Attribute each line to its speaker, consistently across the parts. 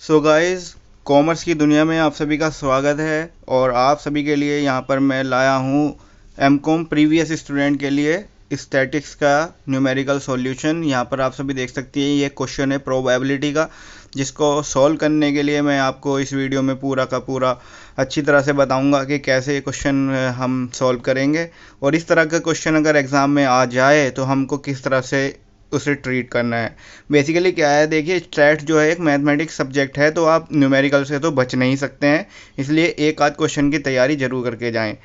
Speaker 1: So guys, commerce की दुनिया में आप सभी का स्वागत है। और आप सभी के लिए यहाँ पर मैं लाया हूँ एमकॉम प्रीवियस स्टूडेंट के लिए स्टैटिक्स का न्यूमेरिकल सॉल्यूशन। यहाँ पर आप सभी देख सकती हैं, ये क्वेश्चन है प्रोबेबिलिटी का, जिसको सॉल्व करने के लिए मैं आपको इस वीडियो में पूरा का पूरा अच्छी तरह से बताऊंगा कि कैसे ये क्वेश्चन हम सॉल्व करेंगे, और इस तरह का क्वेश्चन अगर एग्ज़ाम में आ जाए तो हमको किस तरह से उसे ट्रीट करना है। बेसिकली क्या है, देखिए स्टैट जो है एक मैथमेटिक्स सब्जेक्ट है, तो आप न्यूमेरिकल से तो बच नहीं सकते हैं, इसलिए एक आध क्वेश्चन की तैयारी ज़रूर करके जाएं।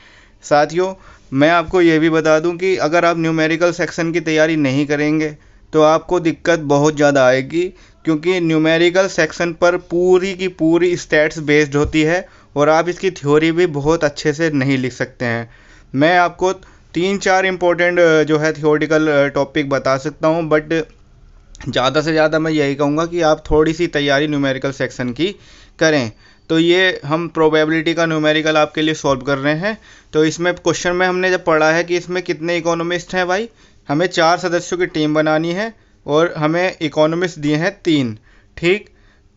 Speaker 1: साथियों, मैं आपको ये भी बता दूं कि अगर आप न्यूमेरिकल सेक्शन की तैयारी नहीं करेंगे तो आपको दिक्कत बहुत ज़्यादा आएगी, क्योंकि न्यूमेरिकल सेक्शन पर पूरी की पूरी स्टैट्स बेस्ड होती है और आप इसकी थ्योरी भी बहुत अच्छे से नहीं लिख सकते हैं। मैं आपको 3-4 इम्पोर्टेंट जो है थियोरिटिकल टॉपिक बता सकता हूँ, बट ज़्यादा से ज़्यादा मैं यही कहूँगा कि आप थोड़ी सी तैयारी न्यूमेरिकल सेक्शन की करें। तो ये हम प्रोबेबिलिटी का न्यूमेरिकल आपके लिए सॉल्व कर रहे हैं। तो इसमें क्वेश्चन में हमने जब पढ़ा है कि इसमें कितने इकोनॉमिस्ट हैं भाई, हमें 4 सदस्यों की टीम बनानी है और हमें इकोनॉमिस्ट दिए हैं 3। ठीक।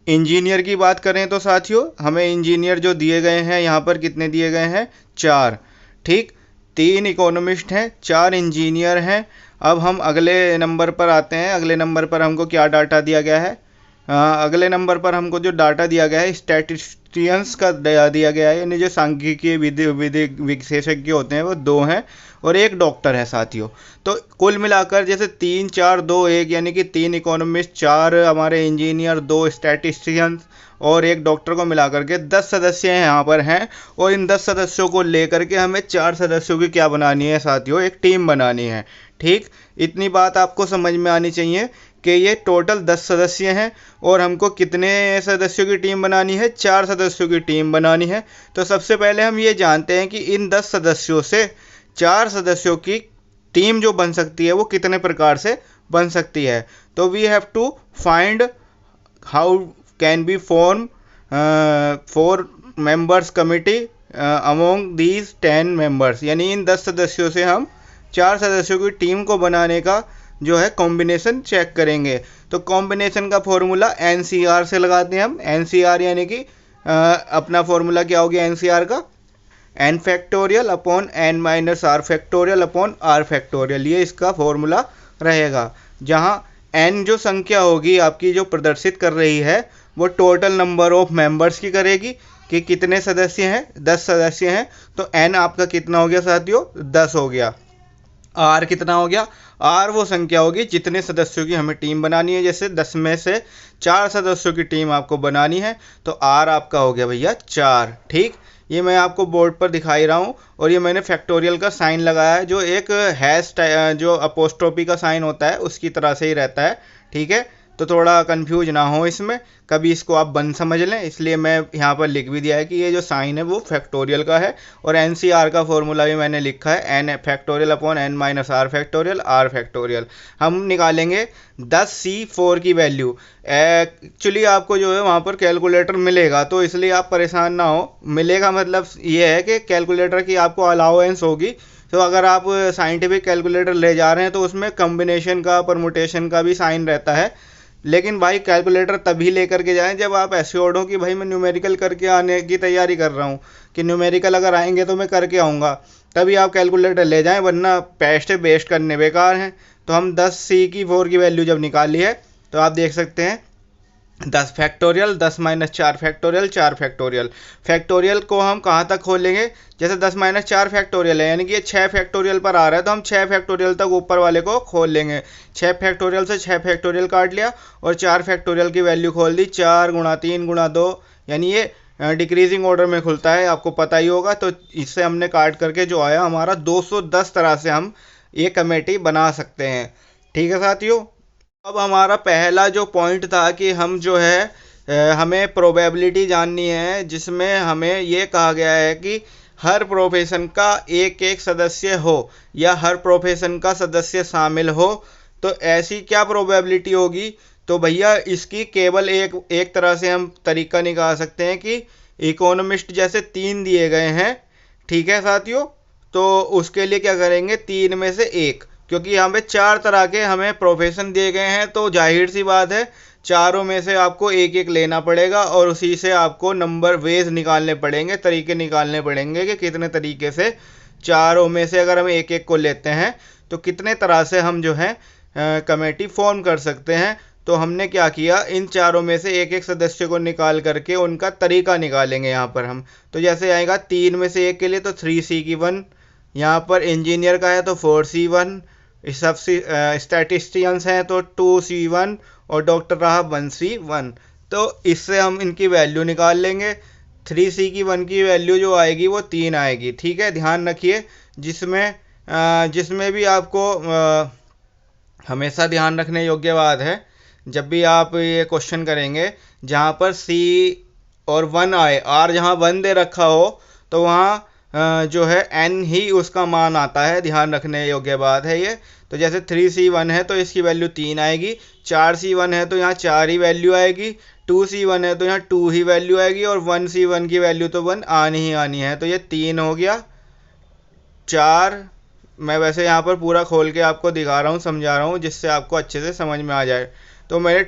Speaker 1: इंजीनियर की बात करें तो साथियों, हमें इंजीनियर जो दिए गए हैं यहाँ पर कितने दिए गए हैं, 4। ठीक। 3 इकोनॉमिस्ट हैं, 4 इंजीनियर हैं। अब हम अगले नंबर पर आते हैं। अगले नंबर पर हमको क्या डाटा दिया गया है? अगले नंबर पर हमको जो डाटा दिया गया है स्टैटिस्टिशियंस का दिया गया है, यानी जो सांख्यिकीय विधि विशेषज्ञ होते हैं वो 2 हैं और 1 डॉक्टर है साथियों। तो कुल मिलाकर जैसे 3 4 2 1, यानी कि 3 इकोनॉमिस्ट, 4 हमारे इंजीनियर, 2 स्टैटिस्टिशियंस और 1 डॉक्टर को मिलाकर के 10 सदस्य यहाँ पर हैं। और इन 10 सदस्यों को लेकर के हमें 4 सदस्यों की क्या बनानी है साथियों, एक टीम बनानी है। ठीक। इतनी बात आपको समझ में आनी चाहिए कि ये टोटल 10 सदस्य हैं और हमको कितने सदस्यों की टीम बनानी है, 4 सदस्यों की टीम बनानी है। तो सबसे पहले हम ये जानते हैं कि इन 10 सदस्यों से 4 सदस्यों की टीम जो बन सकती है वो कितने प्रकार से बन सकती है। तो we have to find how can be form 4 members committee among these 10 members, यानी इन 10 सदस्यों से हम 4 सदस्यों की टीम को बनाने का जो है कॉम्बिनेशन चेक करेंगे। तो कॉम्बिनेशन का फॉर्मूला एनसीआर से लगाते हैं हम। एनसीआर यानी कि अपना फॉर्मूला क्या हो गया एनसीआर का, N factorial upon N minus R factorial upon R factorial, ये इसका फॉर्मूला रहेगा। जहाँ एन जो संख्या होगी आपकी जो प्रदर्शित कर रही है वो टोटल नंबर ऑफ मेंबर्स की करेगी कि कितने सदस्य हैं, 10 सदस्य हैं। तो एन आपका कितना हो गया साथियों, 10 हो गया। आर कितना हो गया, आर वो संख्या होगी जितने सदस्यों की हमें टीम बनानी है। जैसे 10 में से 4 सदस्यों की टीम आपको बनानी है तो आर आपका हो गया भैया 4। ठीक। ये मैं आपको बोर्ड पर दिखाई रहा हूँ और ये मैंने फैक्टोरियल का साइन लगाया है, जो एक हैश जो अपोस्ट्रोफी का साइन होता है उसकी तरह से ही रहता है। ठीक है। तो थोड़ा कंफ्यूज ना हो इसमें, कभी इसको आप बंद समझ लें, इसलिए मैं यहाँ पर लिख भी दिया है कि ये जो साइन है वो फैक्टोरियल का है। और एनसीआर का फॉर्मूला भी मैंने लिखा है, N factorial upon N minus R factorial R factorial. हम निकालेंगे 10C4 की वैल्यू। एक्चुअली आपको जो है वहाँ पर कैलकुलेटर मिलेगा, तो इसलिए आप परेशान ना हो। मिलेगा मतलब ये है कि कैलकुलेटर की आपको अलाउंस होगी। तो अगर आप साइंटिफिक कैलकुलेटर ले जा रहे हैं तो उसमें कम्बिनेशन का, परमुटेशन का भी साइन रहता है। लेकिन भाई कैलकुलेटर तभी लेकर के जाएं जब आप एश्योर्ड हो कि भाई मैं न्यूमेरिकल करके आने की तैयारी कर रहा हूँ, कि न्यूमेरिकल अगर आएंगे तो मैं करके आऊँगा, तभी आप कैलकुलेटर ले जाएं, वरना पेस्ट बेस्ट करने बेकार हैं। तो हम 10C4 की वैल्यू जब निकाली है तो आप देख सकते हैं 10 factorial, 10 minus 4 factorial, 4 factorial. Factorial को हम कहाँ तक खोलेंगे, जैसे 10 माइनस 4 फैक्टोरियल है यानी कि ये 6 फैक्टोरियल पर आ रहा है, तो हम 6 फैक्टोरियल तक ऊपर वाले को खोल लेंगे। 6 फैक्टोरियल से 6 फैक्टोरियल काट लिया और 4 फैक्टोरियल की वैल्यू खोल दी, 4 गुणा 3 गुणा 2, यानी ये डिक्रीजिंग ऑर्डर में खुलता है, आपको पता ही होगा। तो इससे हमने काट करके जो आया हमारा 210 तरह से हम ये कमेटी बना सकते हैं। ठीक है साथियों। अब हमारा पहला जो पॉइंट था कि हम जो है हमें प्रोबेबिलिटी जाननी है, जिसमें हमें ये कहा गया है कि हर प्रोफेशन का एक एक सदस्य हो या हर प्रोफेशन का सदस्य शामिल हो। तो ऐसी क्या प्रोबेबिलिटी होगी, तो भैया इसकी केवल एक तरह से हम तरीका निकाल सकते हैं कि इकोनॉमिस्ट जैसे 3 दिए गए हैं। ठीक है साथियों। तो उसके लिए क्या करेंगे, 3 में से 1, क्योंकि यहाँ पे 4 तरह के हमें प्रोफेशन दिए गए हैं, तो जाहिर सी बात है चारों में से आपको एक एक लेना पड़ेगा और उसी से आपको नंबर वेज निकालने पड़ेंगे, तरीके निकालने पड़ेंगे कि कितने तरीके से चारों में से अगर हम एक एक को लेते हैं तो कितने तरह से हम जो है कमेटी फॉर्म कर सकते हैं। तो हमने क्या किया, इन चारों में से एक एक सदस्य को निकाल करके उनका तरीका निकालेंगे यहाँ पर हम। तो जैसे आएगा 3 में से एक के लिए तो 3C1, यहाँ पर इंजीनियर का है तो 4C1, सब स्टैटिस्टियंस हैं तो 2C1 और डॉक्टर रहा 1C1। तो इससे हम इनकी वैल्यू निकाल लेंगे। 3C1 की वैल्यू जो आएगी वो 3 आएगी। ठीक है, ध्यान रखिए जिसमें भी आपको हमेशा ध्यान रखने योग्य बात है, जब भी आप ये क्वेश्चन करेंगे जहाँ पर C और 1 आए, R जहाँ 1 दे रखा हो तो वहाँ जो है n ही उसका मान आता है। ध्यान रखने योग्य बात है ये। तो जैसे 3C1 है तो इसकी वैल्यू 3 आएगी, 4C1 है तो यहाँ 4 ही वैल्यू आएगी, 2C1 है तो यहाँ 2 ही वैल्यू आएगी और 1C1 की वैल्यू तो 1 आनी ही आनी है। तो ये 3 हो गया, 4। मैं वैसे यहाँ पर पूरा खोल के आपको दिखा रहा हूँ, समझा रहा हूँ जिससे आपको अच्छे से समझ में आ जाए। तो मैंने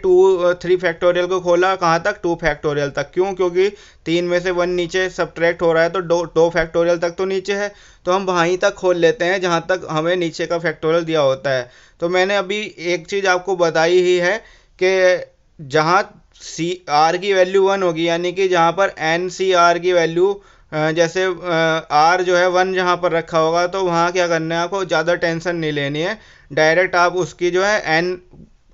Speaker 1: 3 फैक्टोरियल को खोला कहाँ तक, 2 फैक्टोरियल तक। क्यों? क्योंकि 3 में से 1 नीचे सब्ट्रैक्ट हो रहा है तो 2 फैक्टोरियल तक तो नीचे है, तो हम वहीं तक खोल लेते हैं जहाँ तक हमें नीचे का फैक्टोरियल दिया होता है। तो मैंने अभी एक चीज़ आपको बताई ही है कि जहाँ R की वैल्यू 1 होगी, यानी कि जहाँ पर NCR की वैल्यू जैसे R जो है 1 जहाँ पर रखा होगा तो वहाँ क्या करना है, आपको ज़्यादा टेंशन नहीं लेनी है, डायरेक्ट आप उसकी जो है N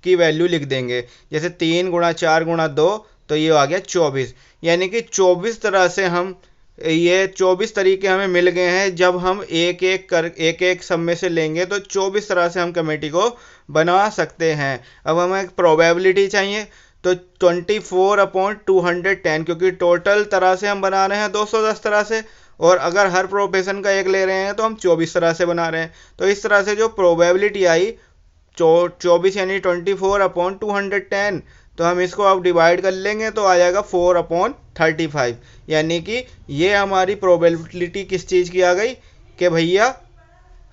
Speaker 1: की वैल्यू लिख देंगे। जैसे 3 गुणा 4 गुणा 2 तो ये आ गया 24। यानी कि 24 तरह से हम, ये 24 तरीके हमें मिल गए हैं। जब हम एक एक सब में से लेंगे तो 24 तरह से हम कमेटी को बना सकते हैं। अब हमें एक प्रोबेबिलिटी चाहिए तो 24/210, क्योंकि टोटल तरह से हम बना रहे हैं 210 तरह से, और अगर हर प्रोफेशन का एक ले रहे हैं तो हम 24 तरह से बना रहे हैं। तो इस तरह से जो प्रोबेबिलिटी आई 24 यानी 24/210, तो हम इसको अब डिवाइड कर लेंगे तो आ जाएगा 4/35। यानी कि ये हमारी प्रोबेबिलिटी किस चीज़ की आ गई कि भैया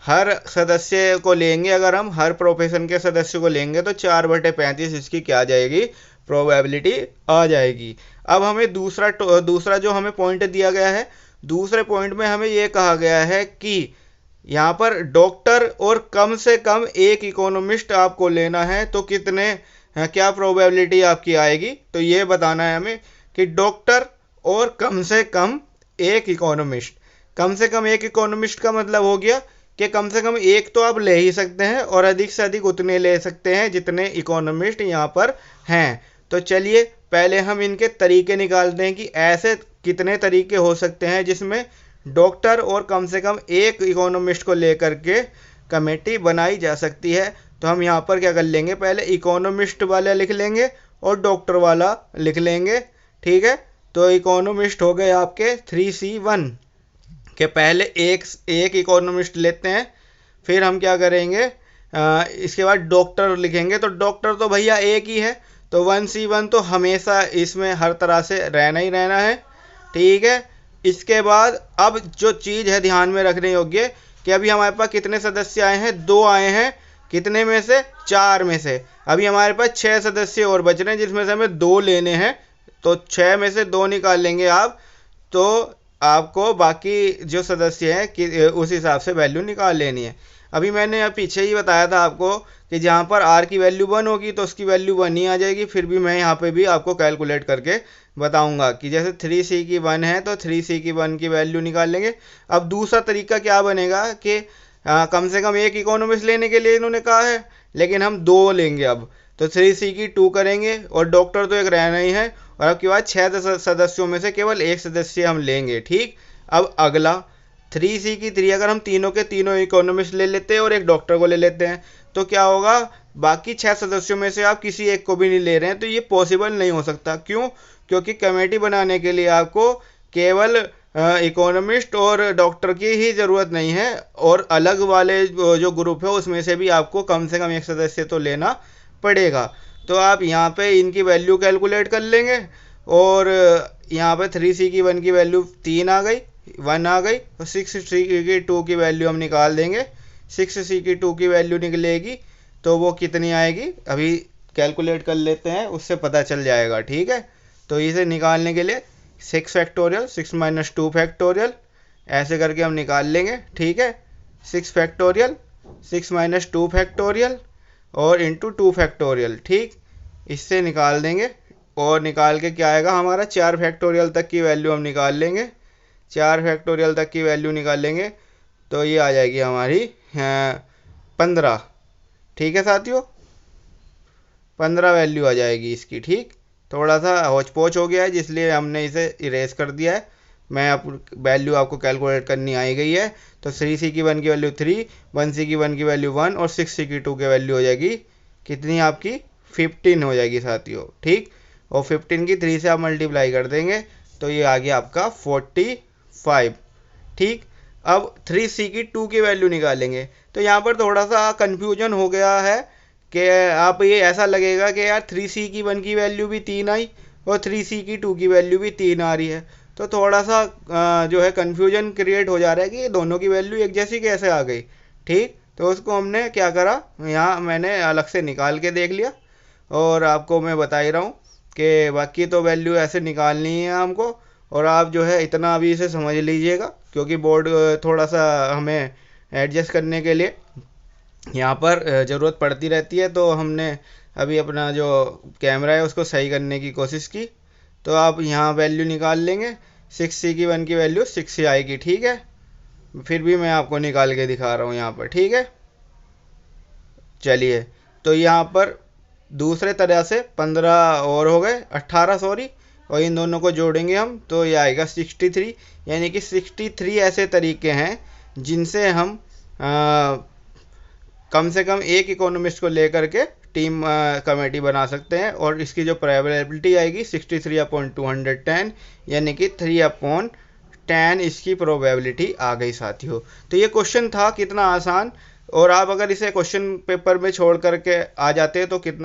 Speaker 1: हर सदस्य को लेंगे, अगर हम हर प्रोफेशन के सदस्य को लेंगे तो 4/35 इसकी क्या आ जाएगी, प्रोबेबिलिटी आ जाएगी। अब हमें दूसरा जो हमें पॉइंट दिया गया है, दूसरे पॉइंट में हमें ये कहा गया है कि यहाँ पर डॉक्टर और कम से कम एक इकोनॉमिस्ट आपको लेना है तो कितने क्या प्रोबेबिलिटी आपकी आएगी। तो ये बताना है हमें कि डॉक्टर और कम से कम एक इकोनॉमिस्ट। कम से कम एक इकोनॉमिस्ट का मतलब हो गया कि कम से कम एक तो आप ले ही सकते हैं और अधिक से अधिक उतने ले सकते हैं जितने इकोनॉमिस्ट यहाँ पर हैं। तो चलिए पहले हम इनके तरीके निकालते हैं कि ऐसे कितने तरीके हो सकते हैं जिसमें डॉक्टर और कम से कम एक इकोनॉमिस्ट को लेकर के कमेटी बनाई जा सकती है। तो हम यहाँ पर क्या कर लेंगे, पहले इकोनॉमिस्ट वाला लिख लेंगे और डॉक्टर वाला लिख लेंगे। ठीक है, तो इकोनॉमिस्ट हो गए आपके 3C1 के, पहले एक इकोनॉमिस्ट लेते हैं, फिर हम क्या करेंगे इसके बाद डॉक्टर लिखेंगे। तो डॉक्टर तो भैया एक ही है तो 1C1 तो हमेशा इसमें हर तरह से रहना ही रहना है। ठीक है, इसके बाद अब जो चीज़ है ध्यान में रखने योग्य कि अभी हमारे पास कितने सदस्य आए हैं, 2 आए हैं। कितने में से, 4 में से। अभी हमारे पास 6 सदस्य और बच रहे हैं जिसमें से हमें 2 लेने हैं। तो 6 में से 2 निकाल लेंगे आप, तो आपको बाकी जो सदस्य हैं कि उस हिसाब से वैल्यू निकाल लेनी है। अभी मैंने पीछे ही बताया था आपको कि जहाँ पर R की वैल्यू 1 होगी तो उसकी वैल्यू 1 ही आ जाएगी। फिर भी मैं यहाँ पे भी आपको कैलकुलेट करके बताऊंगा कि जैसे 3C1 है तो 3C1 की वैल्यू निकाल लेंगे। अब दूसरा तरीका क्या बनेगा कि कम से कम एक इकोनॉमिस्ट लेने के लिए इन्होंने कहा है, लेकिन हम 2 लेंगे अब, तो 3C2 करेंगे और डॉक्टर तो एक रहना ही है, और अब के बाद 6 सदस्यों में से केवल एक सदस्य हम लेंगे। ठीक, अब अगला 3C3, अगर हम तीनों के तीनों इकोनॉमिस्ट ले लेते हैं और एक डॉक्टर को ले लेते हैं तो क्या होगा, बाकी 6 सदस्यों में से आप किसी एक को भी नहीं ले रहे हैं, तो ये पॉसिबल नहीं हो सकता। क्यों? क्योंकि कमेटी बनाने के लिए आपको केवल इकोनॉमिस्ट और डॉक्टर की ही ज़रूरत नहीं है, और अलग वाले जो ग्रुप है उसमें से भी आपको कम से कम एक सदस्य तो लेना पड़ेगा। तो आप यहाँ पे इनकी वैल्यू कैलकुलेट कर लेंगे, और यहाँ पे 3C1 की वैल्यू 3 आ गई, 1 आ गई, और 6C2 की वैल्यू हम निकाल देंगे। 6C2 की वैल्यू निकलेगी तो वो कितनी आएगी, अभी कैलकुलेट कर लेते हैं, उससे पता चल जाएगा। ठीक है, तो इसे निकालने के लिए 6 फैक्टोरियल 6 माइनस 2 फैक्टोरियल ऐसे करके हम निकाल लेंगे। ठीक है, 6 फैक्टोरियल 6 माइनस 2 फैक्टोरियल और इंटू 2 फैक्टोरियल। ठीक, इससे निकाल देंगे और निकाल के क्या आएगा हमारा 4 फैक्टोरियल तक की वैल्यू हम निकाल लेंगे। 4 फैक्टोरियल तक की वैल्यू निकाल लेंगे तो ये आ जाएगी हमारी 15। ठीक है साथियों, 15 वैल्यू आ जाएगी इसकी। ठीक, थोड़ा सा होच पोच हो गया है जिसलिए हमने इसे इरेज कर दिया है। मैं आप वैल्यू आपको कैलकुलेट करनी आई गई है। तो 3c की 1 की वैल्यू 3, 1c की 1 की वैल्यू 1 और 6c की 2 की वैल्यू हो जाएगी कितनी आपकी 15 हो जाएगी साथियों। ठीक, और 15 की 3 से आप मल्टीप्लाई कर देंगे तो ये आ गया आपका 45। ठीक, अब 3c की 2 की वैल्यू निकालेंगे। तो यहाँ पर थोड़ा सा कन्फ्यूजन हो गया है कि आप ये ऐसा लगेगा कि यार 3c की 1 की वैल्यू भी 3 आई और 3c की 2 की वैल्यू भी 3 आ रही है। तो थोड़ा सा जो है कन्फ्यूजन क्रिएट हो जा रहा है कि ये दोनों की वैल्यू एक जैसी कैसे आ गई। ठीक, तो उसको हमने क्या करा, यहाँ मैंने अलग से निकाल के देख लिया और आपको मैं बता ही रहा हूँ कि बाकी तो वैल्यू ऐसे निकालनी है हमको। और आप जो है इतना अभी इसे समझ लीजिएगा क्योंकि बोर्ड थोड़ा सा हमें एडजस्ट करने के लिए यहाँ पर ज़रूरत पड़ती रहती है। तो हमने अभी अपना जो कैमरा है उसको सही करने की कोशिश की। तो आप यहाँ वैल्यू निकाल लेंगे, 6c की 1 की वैल्यू 6 आएगी। ठीक है, फिर भी मैं आपको निकाल के दिखा रहा हूँ यहाँ पर। ठीक है, चलिए, तो यहाँ पर दूसरे तरह से 15 और हो गए 18 सॉरी, और इन दोनों को जोड़ेंगे हम तो ये आएगा 63। यानी कि 63 ऐसे तरीके हैं जिनसे हम कम से कम एक इकोनॉमिस्ट को लेकर के टीम कमेटी बना सकते हैं। और इसकी जो प्रोबेबिलिटी आएगी 63/210 यानी कि 3/10 इसकी प्रोबेबिलिटी आ गई साथियों। तो ये क्वेश्चन था कितना आसान, और आप अगर इसे क्वेश्चन पेपर में छोड़ करके आ जाते तो कितना